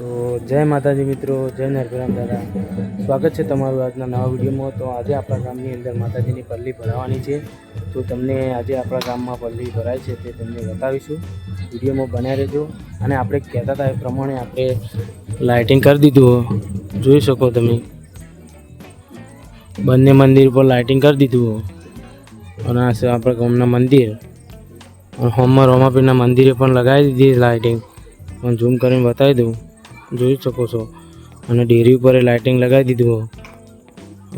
તો જય માતાજી મિત્રો, જય નરભરામ દાદા, સ્વાગત છે તમારું આજના નવા વિડીયોમાં। તો આજે આપણા ગામની અંદર માતાજીની પલ્લી ભરાવાની છે। તો તમને આજે આપણા ગામમાં પલ્લી ભરાય છે તે તમને બતાવીશું, વિડીયોમાં બન્યા રહેજો। અને આપણે કહેતા હતા એ પ્રમાણે આપણે લાઇટિંગ કરી દીધું, જોઈ શકો તમે બંને મંદિર પર લાઇટિંગ કરી દીધું। અને આ છે આપણા ગામના મંદિર, હોમમાં રોમાપીરના મંદિરે પણ લગાવી દીધી લાઇટિંગ, પણ ઝૂમ કરીને બતાવી દઉં, જોઈ શકો છો। અને ડેરી ઉપર લાઇટિંગ લગાવી દીધું।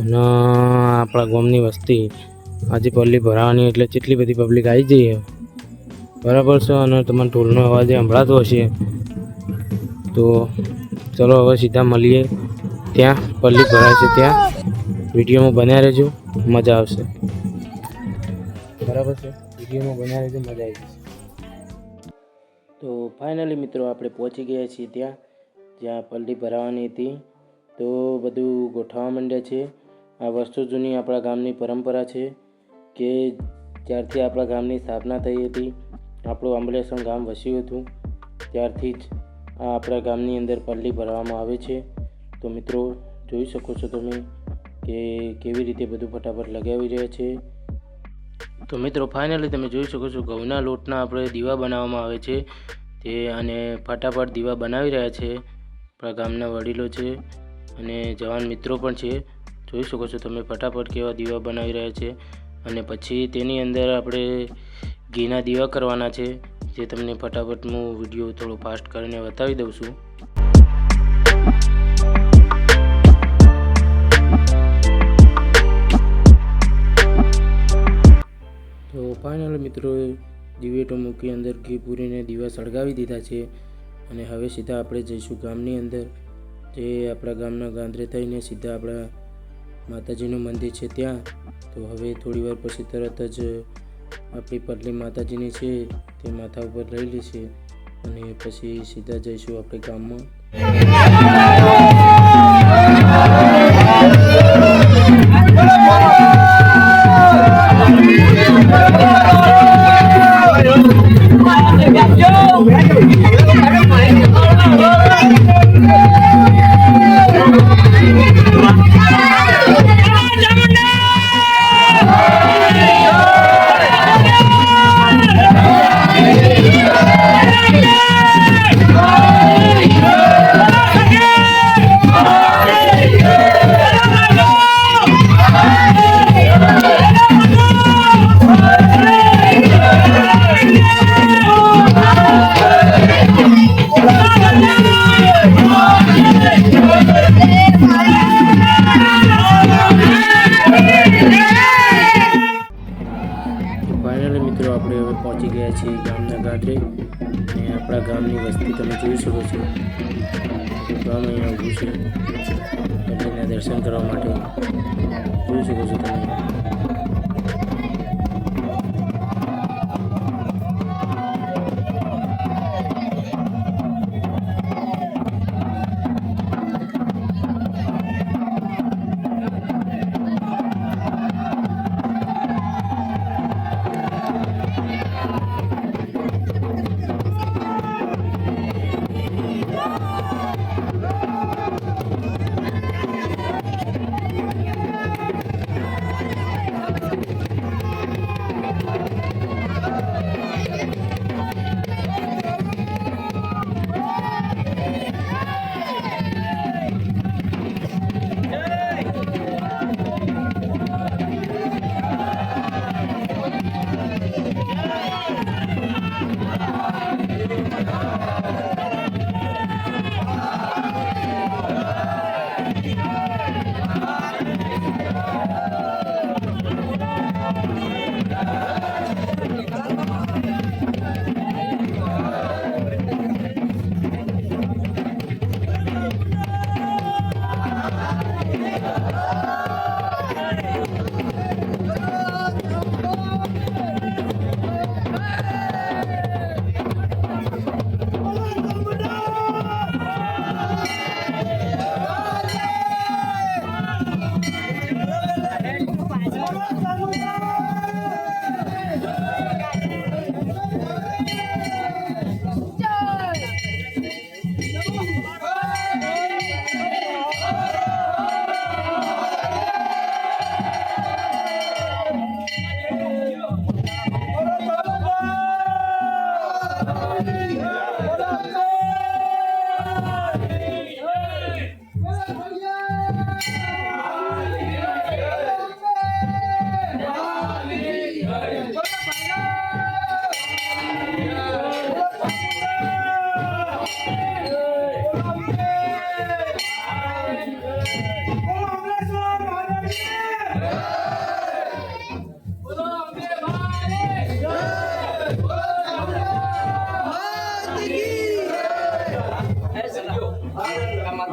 અને આપણા ગામની વસ્તી આજે પલ્લી ભરાવાની એટલે કેટલી બધી પબ્લિક આવી જઈએ, બરાબર છે। અને તમને ઢોલનો અવાજ સંભળાતો હશે। તો ચલો હવે સીધા મળીએ ત્યાં પલ્લી ભરાય છે ત્યાં, વિડીયોમાં બન્યા રહેજો, મજા આવશે, બરાબર છે। વિડીયોમાં બન્યા રહેજો, મજા આવી જશે। તો ફાઇનલી મિત્રો આપણે પહોંચી ગયા છીએ ત્યાં જ્યાં પલ્લી ભરાવાની હતી। તો બધું ગોઠવવા માંડ્યા છે। આ વર્ષો જૂની આપણા ગામની પરંપરા છે કે જ્યારથી આપણા ગામની સ્થાપના થઈ હતી, આપણું આંબલેસણ ગામ વસ્યું હતું, ત્યારથી જ આ આપણા ગામની અંદર પલ્લી ભરવામાં આવે છે। તો મિત્રો જોઈ શકો છો તમે કે કેવી રીતે બધું ફટાફટ લગાવી રહ્યા છે। તો મિત્રો ફાઇનલી તમે જોઈ શકો છો ઘઉંના લોટના આપણે દીવા બનાવવામાં આવે છે તે, અને ફટાફટ દીવા બનાવી રહ્યા છે આપણા ગામના વડીલો છે અને જવાન મિત્રો પણ છે। જોઈ શકો છો તમે ફટાફટ કેવા દીવા બનાવી રહ્યા છે। અને પછી તેની અંદર આપણે ઘીના દીવા કરવાના છે, જે તમને ફટાફટ હું વિડીયો થોડો ફાસ્ટ કરીને બતાવી દઉં છું। તો ફાઇનલ મિત્રો દિવેટો મૂકી અંદર ઘી પૂરીને દીવા સળગાવી દીધા છે। અને હવે સીધા આપણે જઈશું ગામની અંદર, જે આપણા ગામના ગાંધરે થઈને સીધા આપણા માતાજીનું મંદિર છે ત્યાં। તો હવે થોડી વાર પછી તરત જ આપણી પલ્લી માતાજીની છે તે માથા ઉપર લઈ લેશે અને પછી સીધા જઈશું આપણે ગામમાં। ફાઇનલી મિત્રો આપણે હવે પહોંચી ગયા છીએ ગામના ગાંધરે, અને આપણા ગામની વસ્તી તમે જોઈ શકો છો, ગામ અહીંયા ઊભું છે પલ્લીના દર્શન કરવા માટે, જોઈ શકો છો તમે।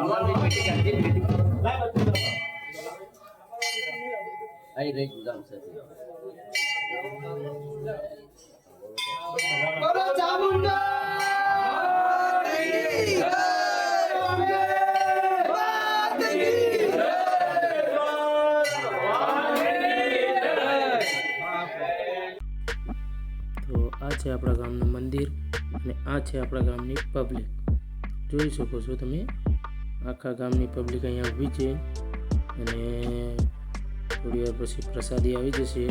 તો આ છે આપણા ગામનું મંદિર અને આ છે આપણા ગામની પબ્લિક. જોઈ શકો છો તમે, આખા ગામની પબ્લિક અહીંયા ઊભી છે અને થોડી વાર પછી પ્રસાદી આવી જશે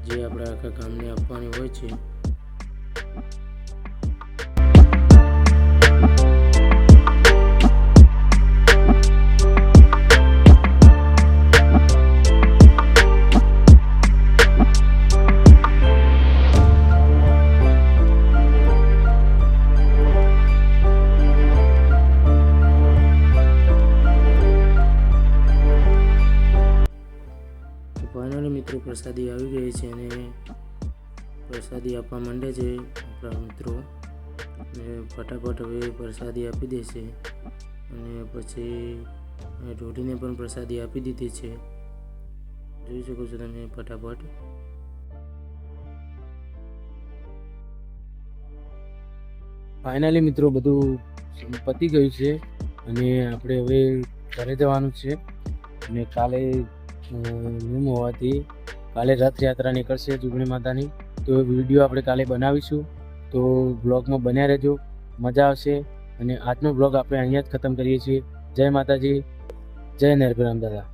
જે આપણા આખા ગામને આપવાની હોય છે. ફાઇનલી મિત્રો પ્રસાદી આવી ગઈ છે અને પ્રસાદી આપવા માંડે છે આપણા મિત્રો અને ફટાફટ હવે પ્રસાદી આપી દેશે અને પછી ઢોઢીને પણ પ્રસાદી આપી દીધી છે. જોઈ શકો છો તમે ફટાફટ. ફાઇનલી મિત્રો બધું પતી ગયું છે અને આપણે હવે ઘરે જવાનું છે અને કાલે નિયમ હોવાથી કાલે રથયાત્રા નીકળશે જુગણી માતાની. તો વિડીયો આપણે કાલે બનાવીશું, તો બ્લોગમાં બન્યા રહેજો, મજા આવશે. અને આજનો બ્લોગ આપણે અહીંયા જ ખતમ કરીએ છીએ. જય માતાજી, જય નરભરામ દાદા.